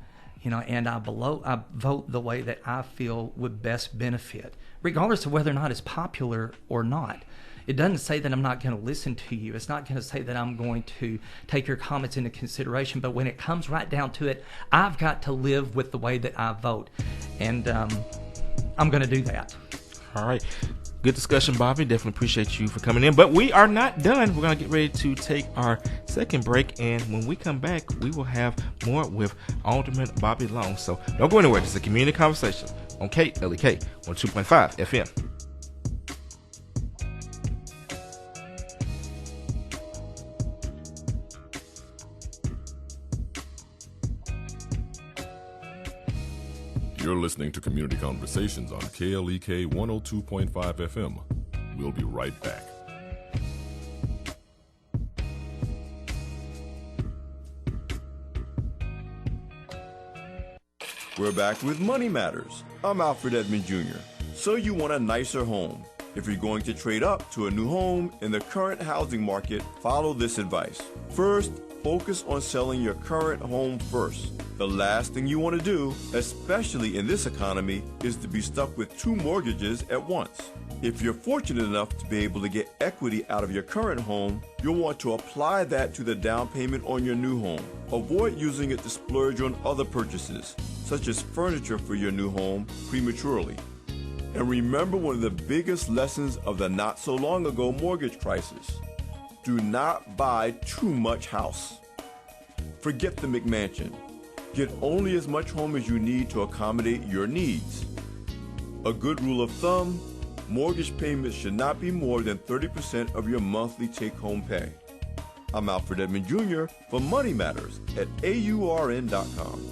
and I vote the way that I feel would best benefit, regardless of whether or not it's popular or not. It doesn't say that I'm not going to listen to you. It's not going to say that I'm going to take your comments into consideration. But when it comes right down to it, I've got to live with the way that I vote. And I'm going to do that. All right. Good discussion, Bobby. Definitely appreciate you for coming in. But we are not done. We're going to get ready to take our second break. And when we come back, we will have more with Alderman Bobby Long. So don't go anywhere. This is a community conversation on KLEK 102.5 FM. You're listening to Community Conversations on KLEK 102.5 FM. We'll be right back. We're back with Money Matters. I'm Alfred Edmond Jr. So you want a nicer home, If you're going to trade up to a new home in the current housing market, follow this advice. First, focus on selling your current home first. The last thing you want to do, especially in this economy, is to be stuck with 2 mortgages at once. If you're fortunate enough to be able to get equity out of your current home, you'll want to apply that to the down payment on your new home. Avoid using it to splurge on other purchases, such as furniture for your new home, prematurely. And remember one of the biggest lessons of the not-so-long-ago mortgage crisis. Do not buy too much house. Forget the McMansion. Get only as much home as you need to accommodate your needs. A good rule of thumb, mortgage payments should not be more than 30% of your monthly take-home pay. I'm Alfred Edmond Jr. for Money Matters at AURN.com.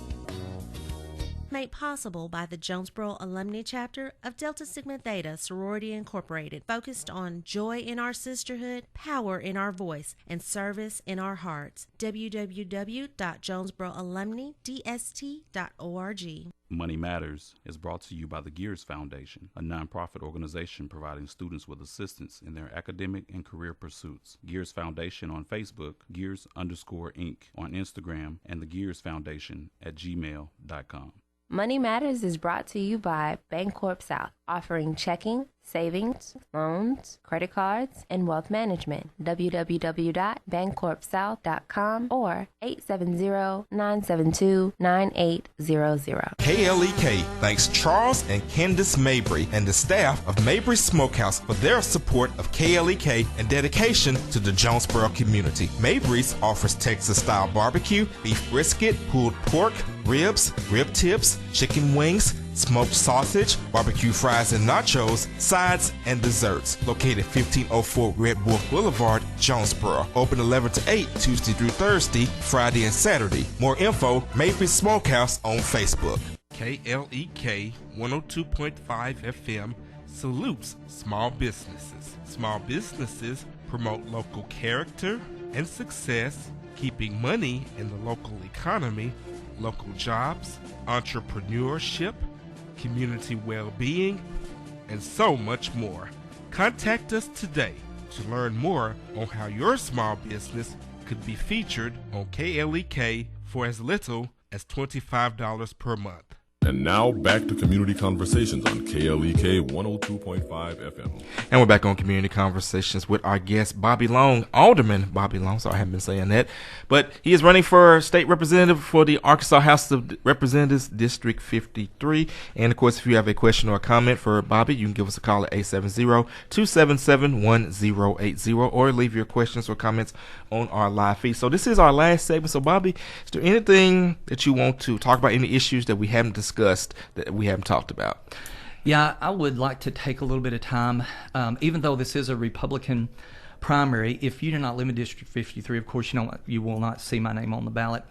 Made possible by the Jonesboro Alumni Chapter of Delta Sigma Theta Sorority Incorporated, focused on joy in our sisterhood, power in our voice, and service in our hearts. www.jonesboroalumnidst.org. Money Matters is brought to you by the Gears Foundation, a nonprofit organization providing students with assistance in their academic and career pursuits. Gears Foundation on Facebook, Gears_Inc. on Instagram, and the Gears Foundation at gmail.com. Money Matters is brought to you by Bancorp South, offering checking, savings, loans, credit cards, and wealth management. www.bancorpsouth.com or 870-972-9800. KLEK thanks Charles and Candace Mabry and the staff of Mabry Smokehouse for their support of KLEK and dedication to the Jonesboro community. Mabry's offers Texas-style barbecue, beef brisket, pulled pork, ribs, rib tips, chicken wings, smoked sausage, barbecue fries and nachos, sides, and desserts. Located 1504 Red Wolf Boulevard, Jonesboro. Open 11 to 8, Tuesday through Thursday, Friday and Saturday. More info, Mabry Smokehouse on Facebook. KLEK 102.5 FM salutes small businesses. Small businesses promote local character and success, keeping money in the local economy, local jobs, entrepreneurship, community well-being, and so much more. Contact us today to learn more on how your small business could be featured on KLEK for as little as $25 per month. And now back to Community Conversations on KLEK 102.5 FM. And we're back on Community Conversations with our guest, Bobby Long, Alderman Bobby Long. Sorry, I haven't been saying that. But he is running for state representative for the Arkansas House of Representatives, District 53. And, of course, if you have a question or a comment for Bobby, you can give us a call at 870-277-1080 or leave your questions or comments on our live feed. So this is our last segment. So, Bobby, is there anything that you want to talk about, any issues that we haven't discussed that we haven't talked about? Yeah, I would like to take a little bit of time, even though this is a Republican primary. If you do not live in District 53, of course, you will not see my name on the ballot.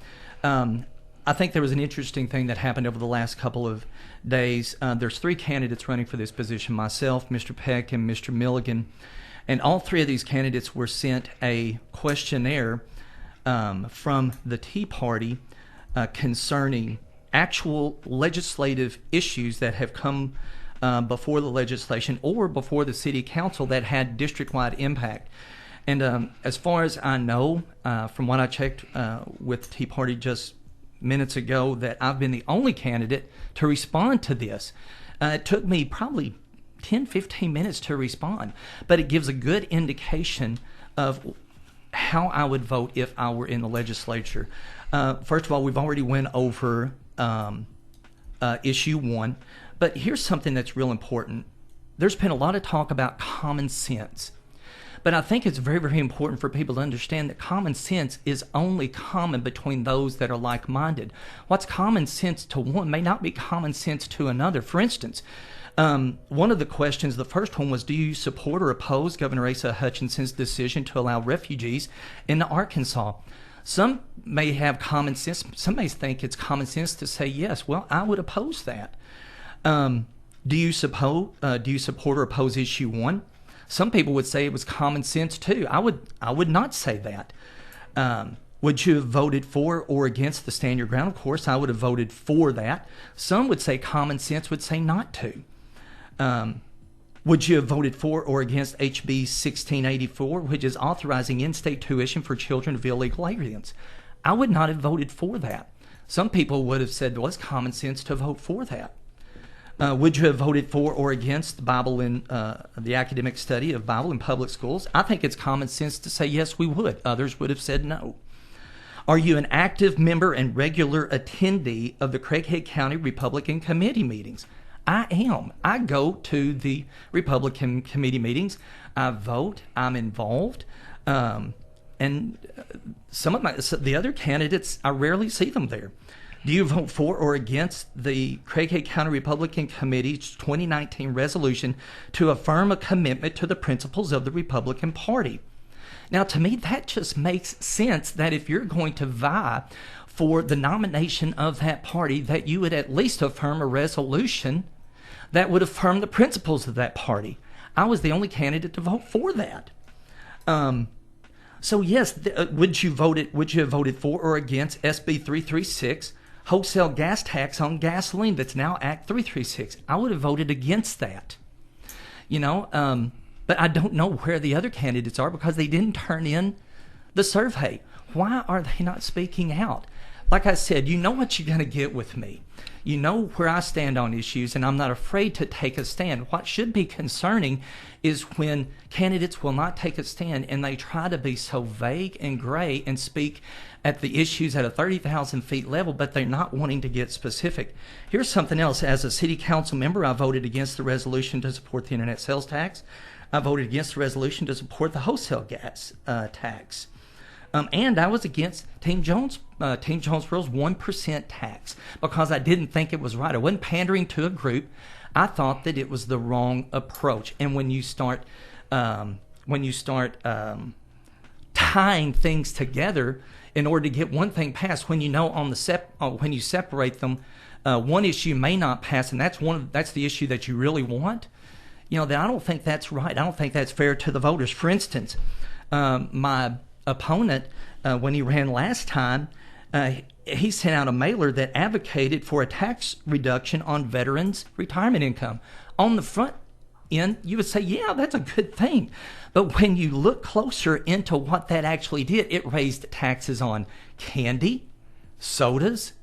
I think there was an interesting thing that happened over the last couple of days. There's 3 candidates running for this position, myself, Mr. Peck, and Mr. Milligan. And all 3 of these candidates were sent a questionnaire from the Tea Party concerning actual legislative issues that have come before the legislation or before the city council that had district-wide impact. And as far as I know, from what I checked with Tea Party just minutes ago, that I've been the only candidate to respond to this. It took me probably 10, 15 minutes to respond, but it gives a good indication of how I would vote if I were in the legislature. First of all, we've already went over issue 1, but here's something that's real important. There's been a lot of talk about common sense, but I think it's very, very important for people to understand that common sense is only common between those that are like-minded. What's common sense to one may not be common sense to another. For instance, one of the questions, the first one was, do you support or oppose Governor Asa Hutchinson's decision to allow refugees into Arkansas? Some may have common sense. Some may think it's common sense to say yes. Well, I would oppose that. Do you support or oppose issue 1? Some people would say it was common sense too. I would not say that. Would you have voted for or against the Stand Your Ground? Of course, I would have voted for that. Some would say common sense would say not to. Would you have voted for or against HB 1684, which is authorizing in-state tuition for children of illegal aliens? I would not have voted for that. Some people would have said, well, it's common sense to vote for that. Would you have voted for or against the Bible in the academic study of Bible in public schools? I think it's common sense to say yes, we would. Others would have said no. Are you an active member and regular attendee of the Craighead County Republican Committee meetings? I am. I go to the Republican Committee meetings. I vote. I'm involved. And some of the other candidates, I rarely see them there. Do you vote for or against the Craighead County Republican Committee's 2019 resolution to affirm a commitment to the principles of the Republican Party? Now, to me, that just makes sense that if you're going to vie for the nomination of that party, that you would at least affirm a resolution that would affirm the principles of that party. I was the only candidate to vote for that. So yes, would you have voted for or against SB 336, wholesale gas tax on gasoline that's now Act 336? I would have voted against that. But I don't know where the other candidates are because they didn't turn in the survey. Why are they not speaking out? Like I said, you know what you're going to get with me. You know where I stand on issues, and I'm not afraid to take a stand. What should be concerning is when candidates will not take a stand and they try to be so vague and gray and speak at the issues at a 30,000 feet level, but they're not wanting to get specific. Here's something else. As a city council member, I voted against the resolution to support the internet sales tax. I voted against the resolution to support the wholesale gas tax. And I was against Team Jonesboro's 1% tax because I didn't think it was right. I wasn't pandering to a group. I thought that it was the wrong approach. And when you start tying things together in order to get one thing passed, when you know when you separate them, one issue may not pass, and that's the issue that you really want. Then I don't think that's right. I don't think that's fair to the voters. For instance, my opponent, when he ran last time, he sent out a mailer that advocated for a tax reduction on veterans' retirement income. On the front end, you would say, yeah, that's a good thing. But when you look closer into what that actually did, it raised taxes on candy, sodas,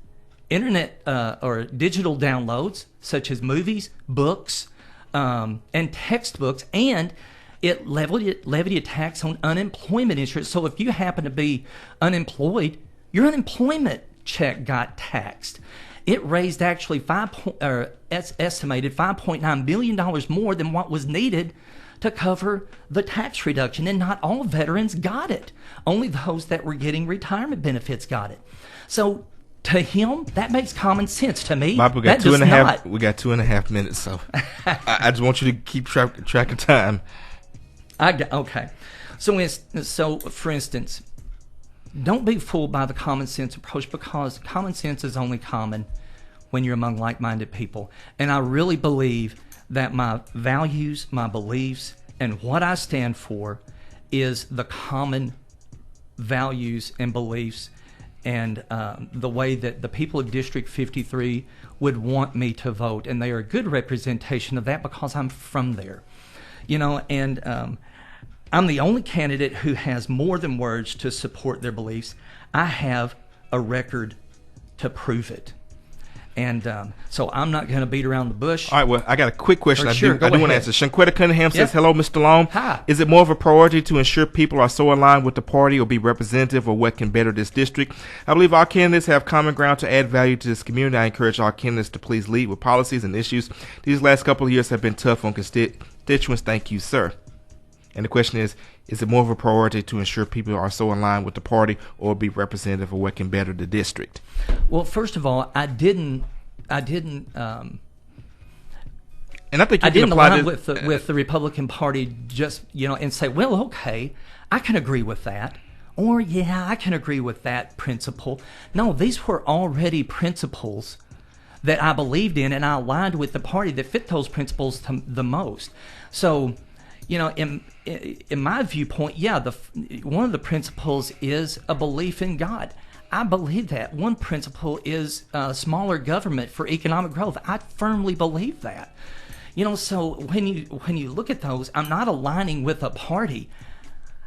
internet or digital downloads, such as movies, books, and textbooks, and it levied a tax on unemployment insurance. So if you happen to be unemployed, your unemployment check got taxed. It raised actually estimated $5.9 billion more than what was needed to cover the tax reduction. And not all veterans got it. Only those that were getting retirement benefits got it. So to him, that makes common sense. To me, Bob, we got 2.5 minutes, so I just want you to keep track of time. Okay. So, for instance, don't be fooled by the common sense approach, because common sense is only common when you're among like-minded people. And I really believe that my values, my beliefs, and what I stand for is the common values and beliefs and the way that the people of District 53 would want me to vote. And they are a good representation of that because I'm from there. And I'm the only candidate who has more than words to support their beliefs. I have a record to prove it. And so I'm not going to beat around the bush. All right, well, I got a quick question. I do want to answer. Shanquetta Cunningham says, hello, Mr. Long. Hi. Is it more of a priority to ensure people are so aligned with the party or be representative of what can better this district? I believe all candidates have common ground to add value to this community. I encourage all candidates to please lead with policies and issues. These last couple of years have been tough on constituents. Thank you, sir. And the question is it more of a priority to ensure people are so aligned with the party or be representative of what can better the district? Well, first of all, I didn't and I think you didn't align with the Republican Party just, and say, well, okay, I can agree with that. Or, yeah, I can agree with that principle. No, these were already principles that I believed in, and I aligned with the party that fit those principles the most. So, in my viewpoint, one of the principles is a belief in God. I believe that. One principle is smaller government for economic growth. I firmly believe that. So when you look at those, I'm not aligning with a party.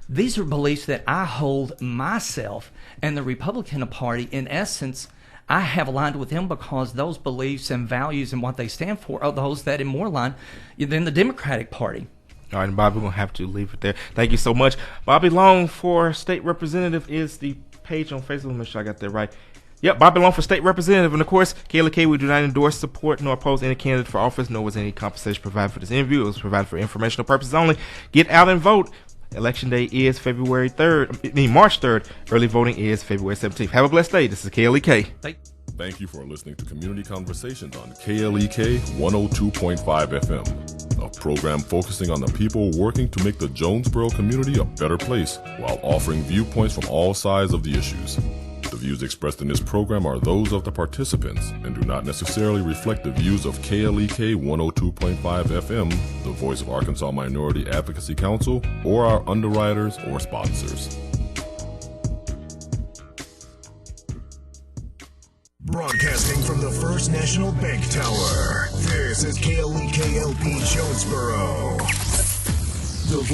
These are beliefs that I hold myself, and the Republican Party, in essence, I have aligned with them because those beliefs and values and what they stand for are those that are more aligned than the Democratic Party. All right, and Bobby, we're going to have to leave it there. Thank you so much. Bobby Long for State Representative is the page on Facebook. Make sure I got that right. Yep, Bobby Long for State Representative. And, of course, KLK, we do not endorse, support, nor oppose any candidate for office, nor was any compensation provided for this interview. It was provided for informational purposes only. Get out and vote. Election day is March 3rd. Early voting is February 17th. Have a blessed day. This is KLEK. Thank you for listening to Community Conversations on KLEK 102.5 FM, a program focusing on the people working to make the Jonesboro community a better place while offering viewpoints from all sides of the issues. The views expressed in this program are those of the participants and do not necessarily reflect the views of KLEK 102.5 FM, the voice of Arkansas Minority Advocacy Council, or our underwriters or sponsors. Broadcasting from the First National Bank Tower, this is KLEK LP Jonesboro. The